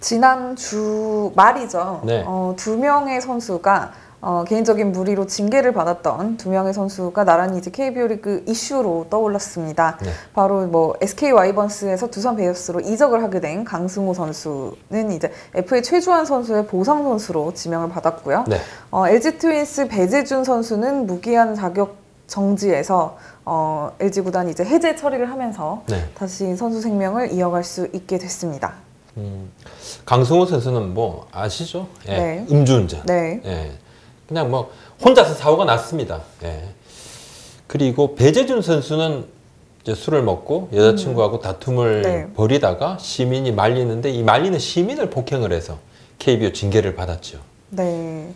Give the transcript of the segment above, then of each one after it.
지난 주 말이죠. 네. 두 명의 선수가 개인적인 무리로 징계를 받았던 두 명의 선수가 나란히 이제 KBO 리그 이슈로 떠올랐습니다. 네. 바로 뭐 SK 와이번스에서 두산 베어스로 이적을 하게 된 강승호 선수는 이제 FA 최주환 선수의 보상 선수로 지명을 받았고요. 네. LG 트윈스 배재준 선수는 무기한 자격 정지에서 LG 구단이 이제 해제 처리를 하면서 네. 다시 선수 생명을 이어갈 수 있게 됐습니다. 강승호 선수는 뭐 아시죠? 예. 네. 음주운전. 네. 예. 그냥 뭐 혼자서 사고가 났습니다. 예. 그리고 배재준 선수는 이제 술을 먹고 여자친구하고 다툼을 네. 벌이다가 시민이 말리는데 이 말리는 시민을 폭행을 해서 KBO 징계를 받았죠. 네.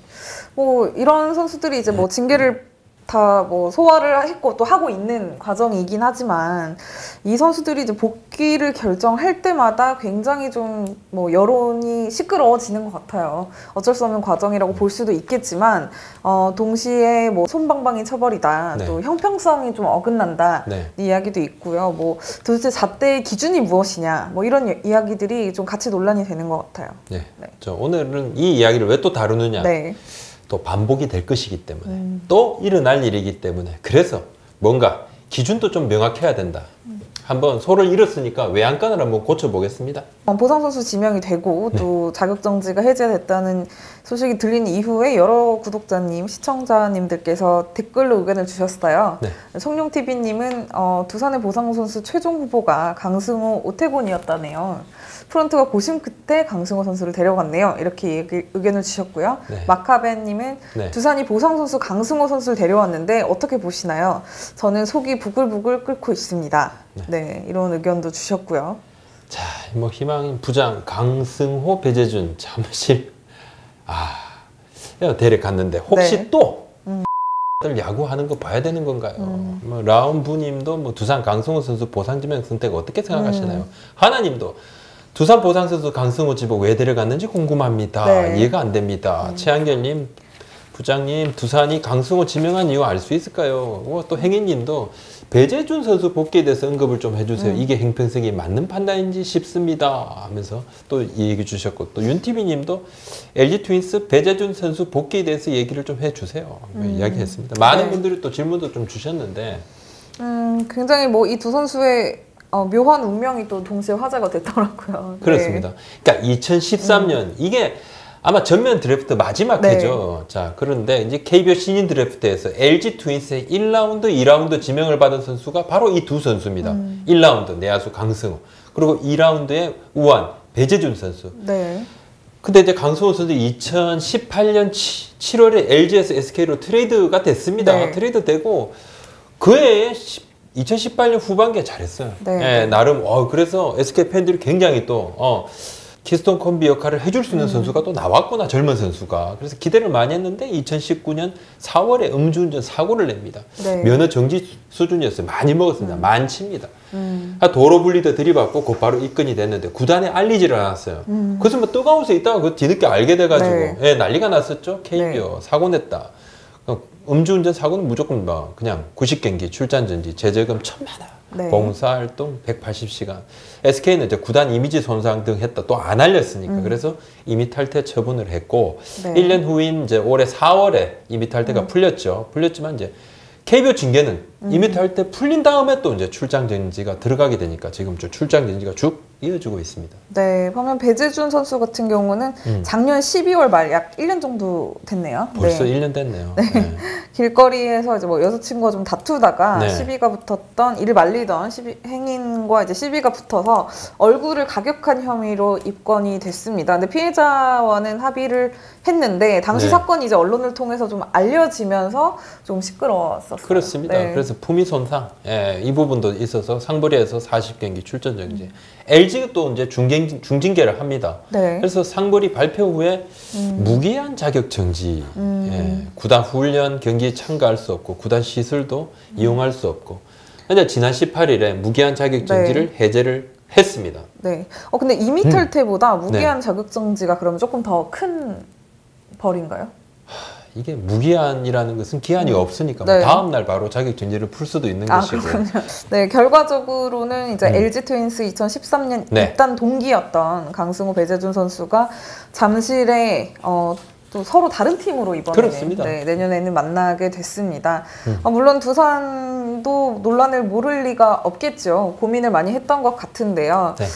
뭐 이런 선수들이 이제 뭐 징계를 다 뭐 소화를 했고 또 하고 있는 과정이긴 하지만 이 선수들이 이제 복귀를 결정할 때마다 굉장히 좀 뭐 여론이 시끄러워지는 것 같아요. 어쩔 수 없는 과정이라고 볼 수도 있겠지만 동시에 뭐 솜방망이 처벌이다, 네. 또 형평성이 좀 어긋난다 네. 이야기도 있고요. 뭐 도대체 잣대의 기준이 무엇이냐, 뭐 이런 이야기들이 좀 같이 논란이 되는 것 같아요. 네. 네. 저 오늘은 이 이야기를 왜 또 다루느냐? 네. 또 반복이 될 것이기 때문에 또 일어날 일이기 때문에 그래서 뭔가 기준도 좀 명확해야 된다. 한번 소를 잃었으니까 외양간을 한번 고쳐보겠습니다. 보상 선수 지명이 되고 또 자격정지가 해제됐다는 소식이 들린 이후에 여러 구독자님, 시청자님들께서 댓글로 의견을 주셨어요. 네. 성룡TV님은 두산의 보상 선수 최종 후보가 강승호, 오태곤이었다네요. 프런트가 고심 끝에 강승호 선수를 데려갔네요. 이렇게 의견을 주셨고요. 네. 마카벤님은 네. 두산이 보상 선수 강승호 선수를 데려왔는데 어떻게 보시나요? 저는 속이 부글부글 끓고 있습니다. 네, 이런 의견도 주셨고요. 자, 뭐 희망 부장 강승호, 배재준 잠실 데려갔는데 혹시 네. 또 야구하는 거 봐야 되는 건가요? 뭐 라운부님도 뭐 두산 강승호 선수 보상지명 선택 어떻게 생각하시나요? 하나님도 두산 보상 선수 강승호 집을 왜 데려갔는지 궁금합니다. 네. 이해가 안 됩니다. 최한결님, 부장님, 두산이 강승호 지명한 이유 알 수 있을까요? 또 행인님도 배재준 선수 복귀에 대해서 언급을 좀 해주세요. 이게 형평성이 맞는 판단인지 싶습니다. 하면서 또 이 얘기 주셨고, 또 윤TV님도 LG 트윈스 배재준 선수 복귀에 대해서 얘기를 좀 해주세요. 이야기했습니다. 많은 네. 분들이 또 질문도 좀 주셨는데, 굉장히 뭐 이 두 선수의 묘한 운명이 또 동시에 화제가 됐더라고요. 그렇습니다. 네. 그러니까 2013년 이게 아마 전면 드래프트 마지막 네. 해죠. 자, 그런데 이제 KBO 신인 드래프트에서 LG 트윈스의 1라운드, 2라운드 지명을 받은 선수가 바로 이 두 선수입니다. 1라운드 내야수 강승호, 그리고 2라운드에 우완 배재준 선수. 네. 근데 이제 강승호 선수 2018년 7월에 LG에서 SK로 트레이드가 됐습니다. 네. 트레이드 되고 그해 2018년 후반기에 잘했어요. 네. 예, 나름 그래서 SK 팬들이 굉장히 또 키스톤 콤비 역할을 해줄 수 있는 선수가 또 나왔구나, 젊은 선수가. 그래서 기대를 많이 했는데 2019년 4월에 음주운전 사고를 냅니다. 네. 면허 정지 수준이었어요. 많이 먹었습니다. 만치입니다. 도로 분리도 들이받고 곧바로 입건이 됐는데 구단에 알리지를 않았어요. 그래서 뭐 뜨거워서 있다가 그 뒤늦게 알게 돼가지고 네. 예, 난리가 났었죠. KBO 사고 냈다. 음주운전 사고는 무조건 뭐 그냥 90경기 출전 정지, 재재금 1,000만 원, 네. 봉사활동 180시간. SK는 이제 구단 이미지 손상 등 했다. 또 안 알렸으니까. 그래서 임의 탈퇴 처분을 했고, 네. 1년 후인 이제 올해 4월에 임의 탈퇴가 풀렸죠. 풀렸지만 이제 KBO 징계는 임의 탈퇴 풀린 다음에 또 이제 출장 정지가 들어가게 되니까 지금 저 출장 정지가 쭉 이어지고 있습니다. 네, 반면 배재준 선수 같은 경우는 작년 12월 말 약 1년 정도 됐네요. 벌써 네. 1년 됐네요. 네. 길거리에서 이제 뭐 여자친구와 좀 다투다가 네. 시비가 붙었던, 이를 말리던 행인과 이제 시비가 붙어서 얼굴을 가격한 혐의로 입건이 됐습니다. 근데 피해자와는 합의를 했는데 당시 네. 사건이 이제 언론을 통해서 좀 알려지면서 좀 시끄러웠었어요. 그렇습니다. 네. 그래서 품위 손상, 이 부분도 있어서 상벌위에서 40경기 출전 정지. LG가 또 이제 중징계를 합니다. 네. 그래서 상벌위 발표 후에 무기한 자격 정지, 구단 훈련 경기에 참가할 수 없고 구단 시설도 이용할 수 없고. 근데 지난 18일에 무기한 자격 정지를 해제를 했습니다. 네. 근데 임의 탈퇴보다 무기한 자격정지가 그러면 조금 더 큰 벌인가요? 이게 무기한이라는 것은 기한이 없으니까 네. 다음 날 바로 자격정지를 풀 수도 있는 것이고. 그렇군요. 네, 결과적으로는 이제 LG 트윈스 2013년 네. 입단 동기였던 강승호, 배재준 선수가 잠실에 또 서로 다른 팀으로 이번에는 네, 내년에는 만나게 됐습니다. 물론 두산도 논란을 모를 리가 없겠죠. 고민을 많이 했던 것 같은데요. 네.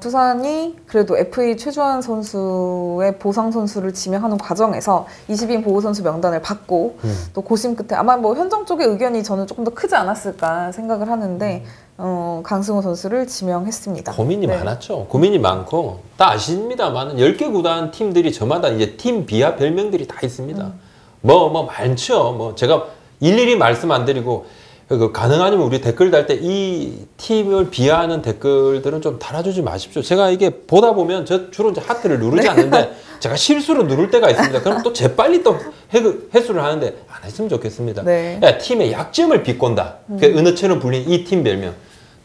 두산이 그래도 FA 최주환 선수의 보상 선수를 지명하는 과정에서 20인 보호 선수 명단을 받고 또 고심 끝에 아마 뭐 현정 쪽의 의견이 저는 조금 더 크지 않았을까 생각을 하는데 강승호 선수를 지명했습니다. 고민이 많았죠. 고민이 많고 다 아십니다만 10개 구단 팀들이 저마다 이제 팀 비하 별명들이 다 있습니다. 뭐 많죠. 뭐 제가 일일이 말씀 안 드리고 가능하면 우리 댓글 달 때 이 팀을 비하하는 댓글들은 좀 달아주지 마십시오. 제가 이게 보다 보면 저 주로 이제 하트를 누르지 않는데 제가 실수로 누를 때가 있습니다. 그럼 또 재빨리 또 해수를 하는데 안 했으면 좋겠습니다. 네. 야, 팀의 약점을 비꼰다. 은어처럼 불린 이 팀 별명.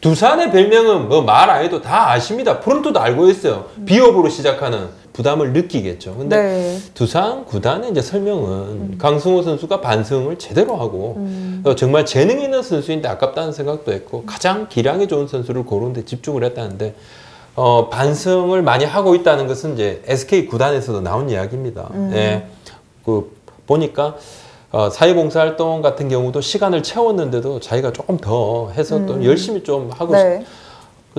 두산의 별명은 뭐 말 안 해도 다 아십니다. 프론트도 알고 있어요. 비업으로 시작하는 부담을 느끼겠죠. 근데 네. 두산 구단의 이제 설명은 강승호 선수가 반성을 제대로 하고 정말 재능 있는 선수인데 아깝다는 생각도 했고 가장 기량이 좋은 선수를 고르는데 집중을 했다는데 반성을 많이 하고 있다는 것은 이제 SK 구단에서도 나온 이야기입니다. 예, 보니까 사회봉사활동 같은 경우도 시간을 채웠는데도 자기가 조금 더 해서 또 열심히 좀 하고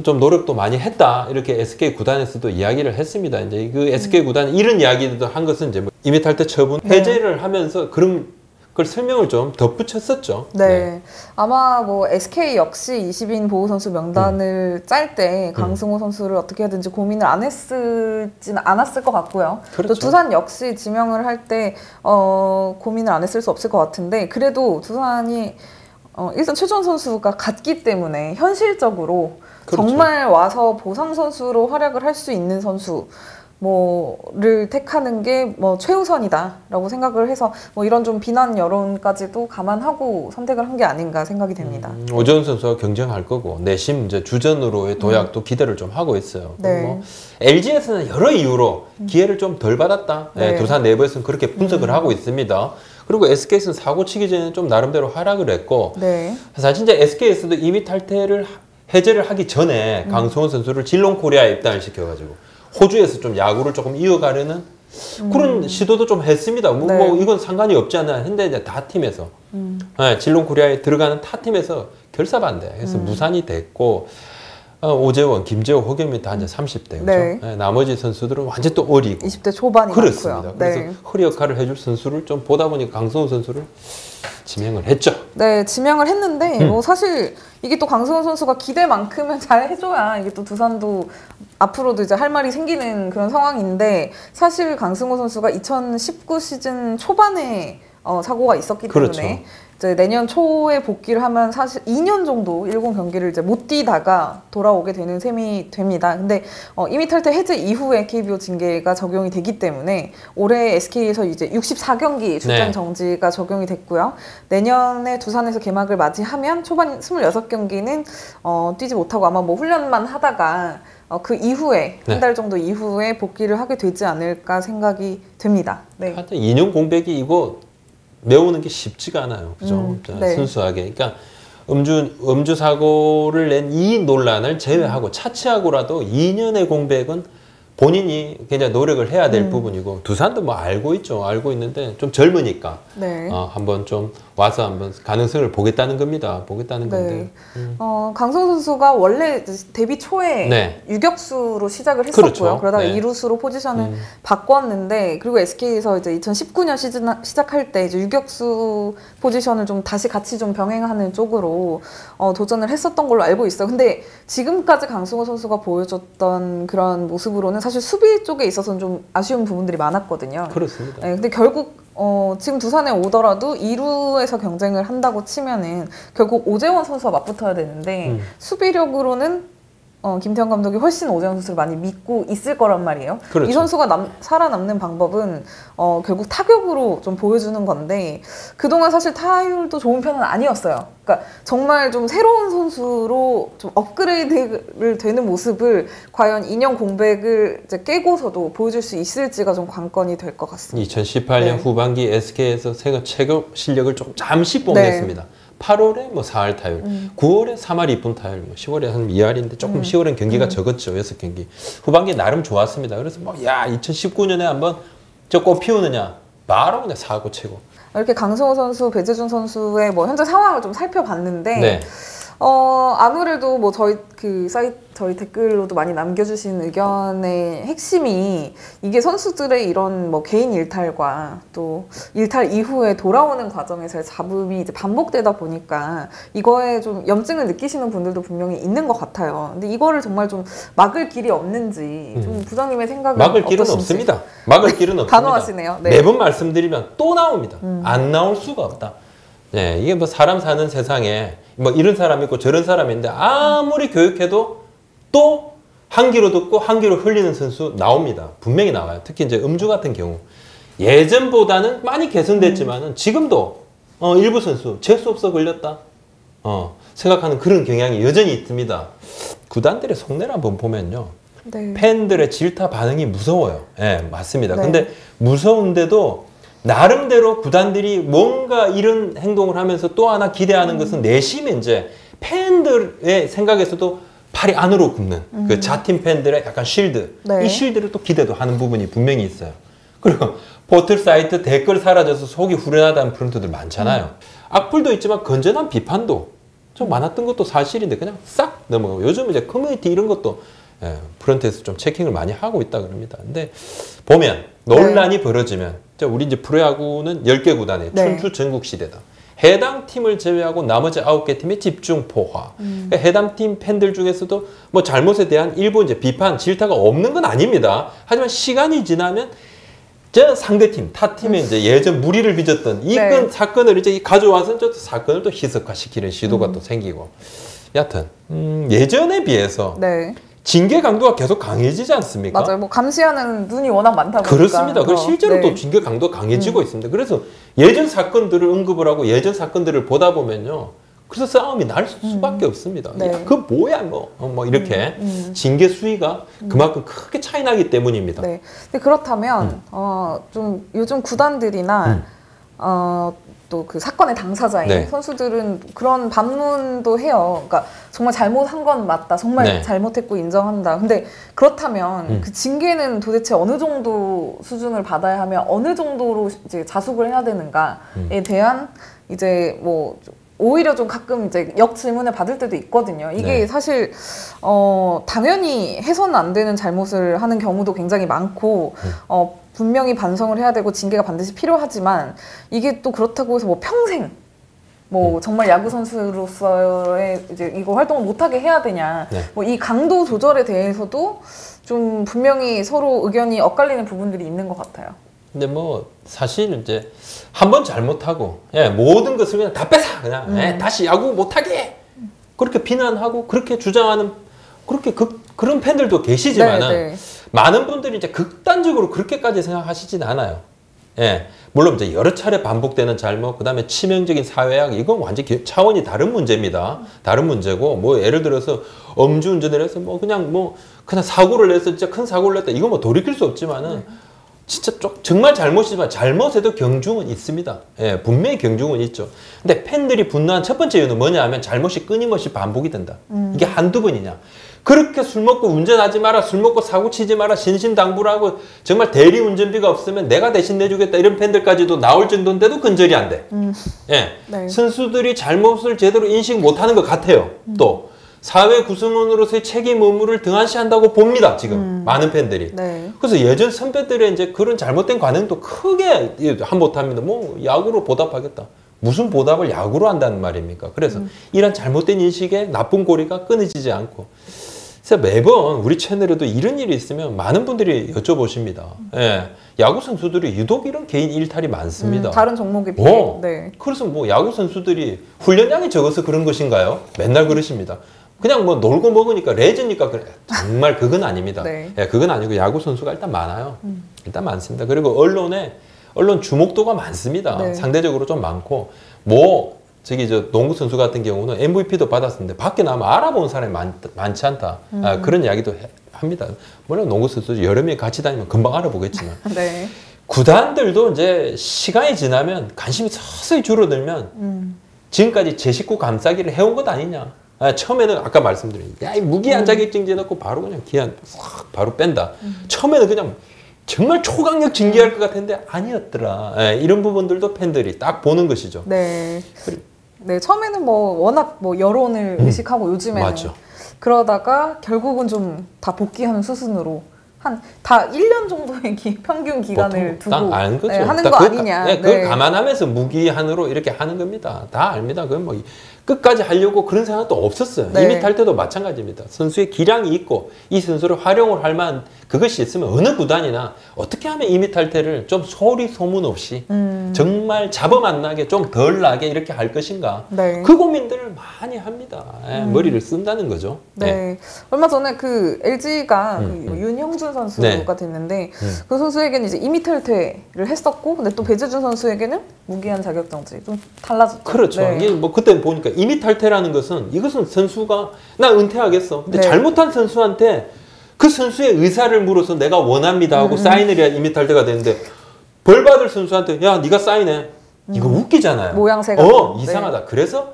좀 노력도 많이 했다. 이렇게 SK 구단에서도 이야기를 했습니다. 이제 그 SK 구단이 이런 이야기도 한 것은 이제 뭐 임의탈퇴 처분 해제를 하면서 그런 걸 설명을 좀 덧붙였었죠. 네. 아마 뭐 SK 역시 20인 보호 선수 명단을 짤 때 강승호 선수를 어떻게 하든지 고민을 안 했을지는 않았을 것 같고요. 그렇죠. 또 두산 역시 지명을 할 때 고민을 안 했을 수 없을 것 같은데 그래도 두산이 일단 최주환 선수가 갔기 때문에 현실적으로 그렇죠. 정말 와서 보상 선수로 활약을 할 수 있는 선수 뭐를 택하는 게 뭐 최우선이다라고 생각을 해서 뭐 이런 좀 비난 여론까지도 감안하고 선택을 한 게 아닌가 생각이 됩니다. 오재훈 선수와 경쟁할 거고 내심 이제 주전으로의 도약도 기대를 좀 하고 있어요. 네. 뭐 LG에서는 여러 이유로 기회를 좀 덜 받았다. 네. 두산 내부에서는 그렇게 분석을 하고 있습니다. 그리고 SK에서는 사고 치기 전에 좀 나름대로 하락을 했고 네. 사실 이제 SK에서도 이미 탈퇴를 해제를 하기 전에 강승호 선수를 질롱코리아에 입단을 시켜가지고 호주에서 좀 야구를 조금 이어가려는 그런 시도도 좀 했습니다. 뭐 이건 상관이 없지 않나 했는데 이제 다 팀에서 네, 질롱코리아에 들어가는 타 팀에서 결사반대 해서 무산이 됐고 오재원, 김재호, 허경민 다 이제 30대죠. 네. 네, 나머지 선수들은 완전 또 어리고 20대 초반이 그렇습니다. 많고요. 그래서 네. 허리 역할을 해줄 선수를 좀 보다 보니까 강승호 선수를 지명을 했죠. 네, 지명을 했는데 뭐 사실 이게 또 강승호 선수가 기대만큼은 잘 해줘야 이게 또 두산도 앞으로도 이제 할 말이 생기는 그런 상황인데 사실 강승호 선수가 2019 시즌 초반에 사고가 있었기 그렇죠. 때문에 이제 내년 초에 복귀를 하면 사실 2년 정도 일본 경기를 이제 못 뛰다가 돌아오게 되는 셈이 됩니다. 근데 이미 탈퇴 해제 이후에 KBO 징계가 적용이 되기 때문에 올해 SK에서 이제 64경기 출전 정지가 적용이 됐고요. 내년에 두산에서 개막을 맞이하면 초반 26경기는 뛰지 못하고 아마 뭐 훈련만 하다가 그 이후에 한 달 정도 이후에 복귀를 하게 되지 않을까 생각이 됩니다. 네. 하여튼 2년 공백이 이거 메우는 게 쉽지가 않아요. 그죠? 네. 순수하게. 그러니까 음주 사고를 낸 이 논란을 제외하고 차치하고라도 2년의 공백은 본인이 굉장히 노력을 해야 될 부분이고 두산도 뭐 알고 있죠. 알고 있는데 좀 젊으니까 네. 한번 좀 와서 한번 가능성을 보겠다는 겁니다. 보겠다는 건데. 강승호 선수가 원래 데뷔 초에 유격수로 시작을 했었고요. 그렇죠. 그러다가 이루수로 포지션을 바꿨는데 그리고 SK에서 이제 2019년 시즌 시작할 때 이제 유격수 포지션을 좀 다시 같이 좀 병행하는 쪽으로 도전을 했었던 걸로 알고 있어요. 근데 지금까지 강승호 선수가 보여줬던 그런 모습으로는 사실 수비 쪽에 있어서는 좀 아쉬운 부분들이 많았거든요. 그렇습니다. 네, 근데 결국 지금 두산에 오더라도 2루에서 경쟁을 한다고 치면은 결국 오재원 선수와 맞붙어야 되는데 수비력으로는 김태형 감독이 훨씬 오재원 선수를 많이 믿고 있을 거란 말이에요. 그렇죠. 이 선수가 살아남는 방법은 결국 타격으로 좀 보여주는 건데 그동안 사실 타율도 좋은 편은 아니었어요. 그러니까 정말 좀 새로운 선수로 좀 업그레이드를 되는 모습을 과연 2년 공백을 이제 깨고서도 보여줄 수 있을지가 좀 관건이 될 것 같습니다. 2018년 네. 후반기 SK에서 세계 최고 실력을 좀 잠시 뽐냈습니다. 8월에 뭐 4할 타율, 9월에 3할 2푼 타율, 뭐 10월에 한 2할인데 조금 10월엔 경기가 적었죠. 6경기. 후반기 나름 좋았습니다. 그래서 뭐 야 2019년에 한번 저 꽃 피우느냐 바로 그냥 4고 치고. 이렇게 강승호 선수, 배재준 선수의 뭐 현재 상황을 좀 살펴봤는데 네. 아무래도 뭐 저희 저희 댓글로도 많이 남겨주신 의견의 핵심이 이게 선수들의 이런 뭐 개인 일탈과 또 일탈 이후에 돌아오는 과정에서의 잡음이 이제 반복되다 보니까 이거에 좀 염증을 느끼시는 분들도 분명히 있는 것 같아요. 근데 이거를 정말 좀 막을 길이 없는지 좀 부장님의 생각은 막을 길은 어떠신지. 없습니다. 막을 길은 없습니다. 단호하시네요. 네. 매번 말씀드리면 또 나옵니다. 안 나올 수가 없다. 네, 이게 뭐 사람 사는 세상에 뭐 이런 사람이 있고 저런 사람이 있는데 아무리 교육해도 또 한 귀로 듣고 한 귀로 흘리는 선수 나옵니다. 분명히 나와요. 특히 이제 음주 같은 경우 예전보다는 많이 개선됐지만은 지금도 일부 선수 재수 없어 걸렸다 생각하는 그런 경향이 여전히 있습니다. 구단들의 속내를 한번 보면요. 네. 팬들의 질타 반응이 무서워요. 예, 맞습니다. 네. 근데 무서운데도 나름대로 구단들이 뭔가 이런 행동을 하면서 또 하나 기대하는 것은 내심에 이제 팬들의 생각에서도 팔이 안으로 굽는 그 자팀 팬들의 약간 쉴드. 네. 이 쉴드를 또 기대도 하는 부분이 분명히 있어요. 그리고 포털 사이트 댓글 사라져서 속이 후련하다는 프런트들 많잖아요. 악플도 있지만 건전한 비판도 좀 많았던 것도 사실인데 그냥 싹 넘어가고 요즘 이제 커뮤니티 이런 것도 프런트에서 좀 체킹을 많이 하고 있다 그럽니다. 근데 보면 논란이 벌어지면 우리 이제 프로야구는 10개 구단의 춘추 전국 시대다. 해당 팀을 제외하고 나머지 9개 팀의 집중 포화. 그러니까 해당 팀 팬들 중에서도 뭐 잘못에 대한 일부 이제 비판, 질타가 없는 건 아닙니다. 하지만 시간이 지나면 저 상대팀, 타팀에 이제 예전 무리를 빚었던 이 사건을 이제 가져와서 저 사건을 또 희석화시키는 시도가 또 생기고. 여하튼 예전에 비해서 징계 강도가 계속 강해지지 않습니까? 맞아요. 뭐 감시하는 눈이 워낙 많다 보니까. 그렇습니다. 그 실제로 또 징계 강도가 강해지고 있습니다. 그래서 예전 사건들을 언급을 하고 예전 사건들을 보다 보면요. 그래서 싸움이 날 수밖에 없습니다. 야, 그 뭐야 뭐 이렇게 징계 수위가 그만큼 크게 차이 나기 때문입니다. 네. 근데 그렇다면 좀 요즘 구단들이나 또 그 사건의 당사자인 선수들은 그런 반문도 해요. 그러니까 정말 잘못한 건 맞다. 정말 잘못했고 인정한다. 근데 그렇다면 그 징계는 도대체 어느 정도 수준을 받아야 하며 어느 정도로 이제 자숙을 해야 되는가에 대한 이제 뭐 오히려 좀 가끔 이제 역질문을 받을 때도 있거든요. 이게 사실 당연히 해서는 안 되는 잘못을 하는 경우도 굉장히 많고 분명히 반성을 해야 되고 징계가 반드시 필요하지만 이게 또 그렇다고 해서 뭐 평생 뭐 정말 야구 선수로서의 이제 이거 활동을 못하게 해야 되냐 뭐 이 강도 조절에 대해서도 좀 분명히 서로 의견이 엇갈리는 부분들이 있는 것 같아요. 근데 뭐 사실 이제 한번 잘못하고 모든 것을 그냥 다 뺏어 그냥 다시 야구 못하게 그렇게 비난하고 그렇게 주장하는 그렇게 그런 팬들도 계시지만은 많은 분들이 이제 극단적으로 그렇게까지 생각하시진 않아요. 물론 이제 여러 차례 반복되는 잘못, 그다음에 치명적인 사회악 이건 완전 차원이 다른 문제입니다. 다른 문제고 뭐 예를 들어서 음주운전을 해서 뭐 그냥 사고를 내서 진짜 큰 사고를 냈다 이건 뭐 돌이킬 수 없지만은. 진짜 정말 잘못이지만 잘못에도 경중은 있습니다. 분명히 경중은 있죠. 근데 팬들이 분노한 첫 번째 이유는 뭐냐 하면 잘못이 끊임없이 반복이 된다. 이게 한두 번이냐. 그렇게 술 먹고 운전하지 마라, 술 먹고 사고 치지 마라, 신신당부를 하고 정말 대리 운전비가 없으면 내가 대신 내주겠다 이런 팬들까지도 나올 정도인데도 근절이 안 돼. 선수들이 잘못을 제대로 인식 못하는 것 같아요. 또. 사회 구성원으로서의 책임 의무를 등한시한다고 봅니다. 지금 많은 팬들이. 그래서 예전 선배들의 이제 그런 잘못된 관행도 크게 못합니다. 뭐 야구로 보답하겠다. 무슨 보답을 야구로 한다는 말입니까? 그래서 이런 잘못된 인식에 나쁜 고리가 끊어지지 않고. 그래서 매번 우리 채널에도 이런 일이 있으면 많은 분들이 여쭤보십니다. 야구 선수들이 유독 이런 개인 일탈이 많습니다. 다른 종목에 비해. 그래서 뭐 야구 선수들이 훈련량이 적어서 그런 것인가요? 맨날 그러십니다. 그냥 뭐 놀고 먹으니까 레전니까 그래. 정말 그건 아닙니다. 네. 예, 그건 아니고 야구 선수가 일단 많아요. 일단 많습니다. 그리고 언론 주목도가 많습니다. 네. 상대적으로 좀 많고 뭐 저기 저 농구 선수 같은 경우는 MVP도 받았는데 밖에 나면 알아보는 사람이 많지 않다. 그런 이야기도 합니다. 물론 농구 선수 여러 명이 같이 다니면 금방 알아보겠지만 네. 구단들도 이제 시간이 지나면 관심이 서서히 줄어들면 지금까지 제 식구 감싸기를 해온 것 아니냐. 처음에는 아까 말씀드린 야, 이 무기한 자격증제 넣고 바로 그냥 기한 싹 바로 뺀다. 처음에는 그냥 정말 초강력 징계할 것 같은데 아니었더라. 이런 부분들도 팬들이 딱 보는 것이죠. 네. 네, 처음에는 뭐 워낙 뭐 여론을 의식하고 요즘에는 맞죠. 그러다가 결국은 좀 다 복귀하는 수순으로 다 1년 정도의 평균 기간을 두고 딱 아는 거죠. 네, 하는 딱 거 그걸 아니냐. 네, 그걸 네. 감안하면서 무기한으로 이렇게 하는 겁니다. 다 압니다. 그건 뭐 끝까지 하려고 그런 생각도 없었어요. 네. 이밋할 때도 마찬가지입니다. 선수의 기량이 있고 이 선수를 활용을 할 만한 그것이 있으면 어느 구단이나 어떻게 하면 이밋할 때를 좀 소리 소문 없이 정말 잡음 안 나게 좀 덜 나게 이렇게 할 것인가. 네. 그 고민들을 많이 합니다. 머리를 쓴다는 거죠. 네. 얼마 전에 그 LG가 윤형준 선수가 네. 됐는데 그 선수에게는 이제 이미탈퇴를 했었고 근데 또 배재준 선수에게는 무기한 자격정지 좀 달라졌죠. 그렇죠. 네. 이게 뭐 그때 보니까 이미탈퇴라는 것은 이것은 선수가 나 은퇴하겠어. 근데 네. 잘못한 선수한테 그 선수의 의사를 물어서 내가 원합니다 하고 사인을 해야 이미탈퇴가 되는데 벌 받을 선수한테 야 네가 사인해. 이거 웃기잖아요. 모양새가 이상하다. 네. 그래서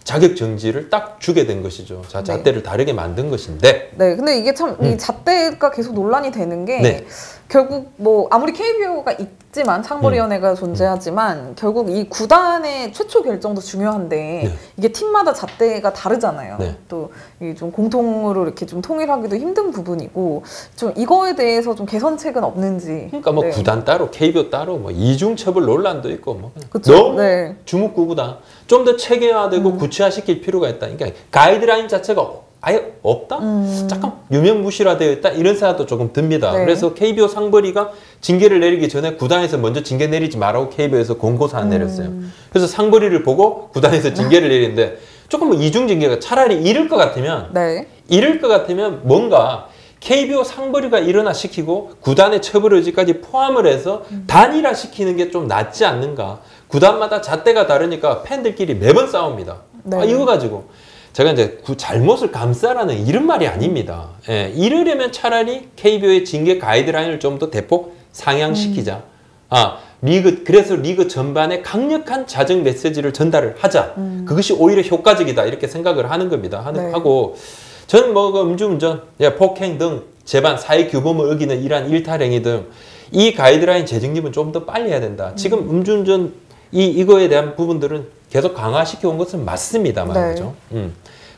자격 정지를 딱 주게 된 것이죠. 자, 잣대를 다르게 만든 것인데. 네, 근데 이게 참 이 잣대가 계속 논란이 되는 게 네. 결국 뭐 아무리 KBO가 있지만 상벌위원회가 존재하지만 결국 이 구단의 최초 결정도 중요한데 네. 이게 팀마다 잣대가 다르잖아요. 네. 또 이 좀 공통으로 이렇게 좀 통일하기도 힘든 부분이고 좀 이거에 대해서 좀 개선책은 없는지. 그러니까 뭐 네. 구단 따로 KBO 따로 뭐 이중처벌 논란도 있고 뭐 그쵸? 너무 네. 주목구구다. 좀 더 체계화되고 구체화시킬 필요가 있다. 그러니까 가이드라인 자체가 아예 없다? 잠깐 유명무실화되어 있다? 이런 생각도 조금 듭니다. 네. 그래서 KBO 상벌위가 징계를 내리기 전에 구단에서 먼저 징계 내리지 말라고 KBO에서 공고사안 내렸어요. 그래서 상벌위를 보고 구단에서 징계를 내리는데 조금 이중징계가 차라리 이럴 것 같으면 네. 이럴 것 같으면 뭔가 KBO 상벌위가 일어나시키고 구단의 처벌 의지까지 포함을 해서 단일화시키는 게 좀 낫지 않는가. 구단마다 잣대가 다르니까 팬들끼리 매번 싸웁니다. 네. 이거 가지고 제가 이제 잘못을 감싸라는 이런 말이 아닙니다. 예, 이러려면 차라리 KBO의 징계 가이드라인을 좀 더 대폭 상향시키자. 그래서 리그 전반에 강력한 자정 메시지를 전달을 하자. 그것이 오히려 효과적이다. 이렇게 생각을 하는 겁니다. 네. 하고, 저는 뭐, 음주운전, 폭행 등 재반, 사회 규범을 어기는 이러한 일탈행위 등 이 가이드라인 재정립은 좀 더 빨리 해야 된다. 지금 음주운전, 이거에 대한 부분들은 계속 강화시켜 온 것은 맞습니다. 말이죠. 네.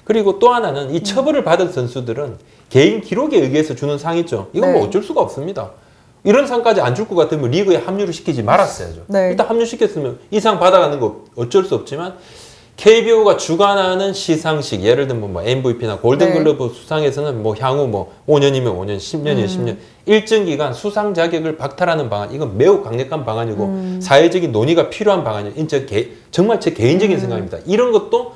그리고 또 하나는 이 처벌을 받은 선수들은 개인 기록에 의해서 주는 상 있죠. 이건 뭐 네. 어쩔 수가 없습니다. 이런 상까지 안 줄 것 같으면 리그에 합류를 시키지 말았어야죠. 네. 일단 합류시켰으면 이 상 받아가는 거 어쩔 수 없지만 KBO가 주관하는 시상식, 예를 들면 뭐 MVP나 골든글러브 수상에서는 뭐 향후 뭐 5년이면 5년, 10년이면 10년 일정 기간 수상 자격을 박탈하는 방안, 이건 매우 강력한 방안이고 사회적인 논의가 필요한 방안이에요. 정말 제 개인적인 생각입니다. 이런 것도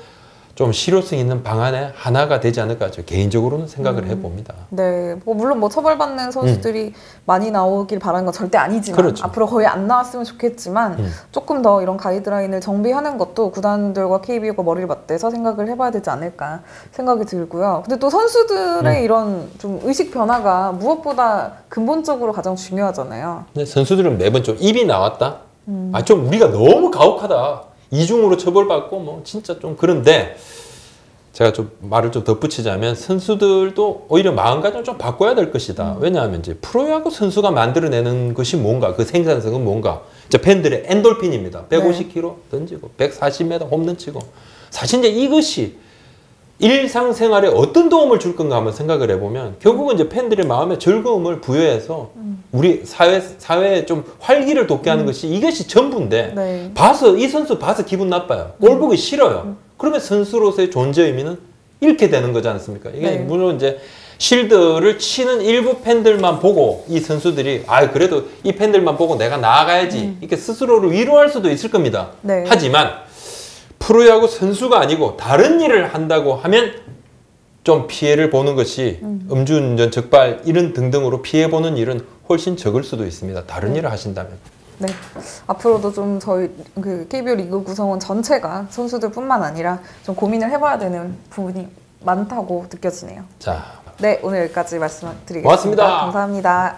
좀 실효성 있는 방안의 하나가 되지 않을까 저 개인적으로는 생각을 해봅니다. 네, 뭐 물론 뭐 처벌받는 선수들이 많이 나오길 바라는 건 절대 아니지만 그렇죠. 앞으로 거의 안 나왔으면 좋겠지만 조금 더 이런 가이드라인을 정비하는 것도 구단들과 KBO가 머리를 맞대서 생각을 해봐야 되지 않을까 생각이 들고요. 근데 또 선수들의 이런 좀 의식 변화가 무엇보다 근본적으로 가장 중요하잖아요. 근데 선수들은 매번 좀 입이 나왔다. 좀 우리가 너무 가혹하다. 이중으로 처벌받고 뭐 진짜 좀 그런데 제가 좀 말을 좀 덧붙이자면 선수들도 오히려 마음가짐을 좀 바꿔야 될 것이다. 왜냐하면 이제 프로야구 선수가 만들어내는 것이 뭔가, 그 생산성은 뭔가, 이제 팬들의 엔돌핀입니다. 150km 던지고 140m 홈런 치고 사실 이제 이것이 일상생활에 어떤 도움을 줄 건가 한번 생각을 해보면 결국은 이제 팬들의 마음에 즐거움을 부여해서 우리 사회에 좀 활기를 돋게 하는 것이 이것이 전부인데 네. 이 선수 봐서 기분 나빠요. 꼴 보기 싫어요. 그러면 선수로서의 존재 의미는 잃게 되는 거지 않습니까? 이게 네. 물론 이제 실드를 치는 일부 팬들만 보고 이 선수들이 그래도 이 팬들만 보고 내가 나아가야지 이렇게 스스로를 위로할 수도 있을 겁니다. 네. 하지만 프로야구 선수가 아니고 다른 일을 한다고 하면 좀 피해를 보는 것이 음주운전, 적발 이런 등등으로 피해 보는 일은 훨씬 적을 수도 있습니다. 다른 일을 하신다면. 네, 앞으로도 좀 저희 그 KBO 리그 구성원 전체가 선수들뿐만 아니라 좀 고민을 해봐야 되는 부분이 많다고 느껴지네요. 자, 네, 오늘 여기까지 말씀드리겠습니다. 고맙습니다. 감사합니다.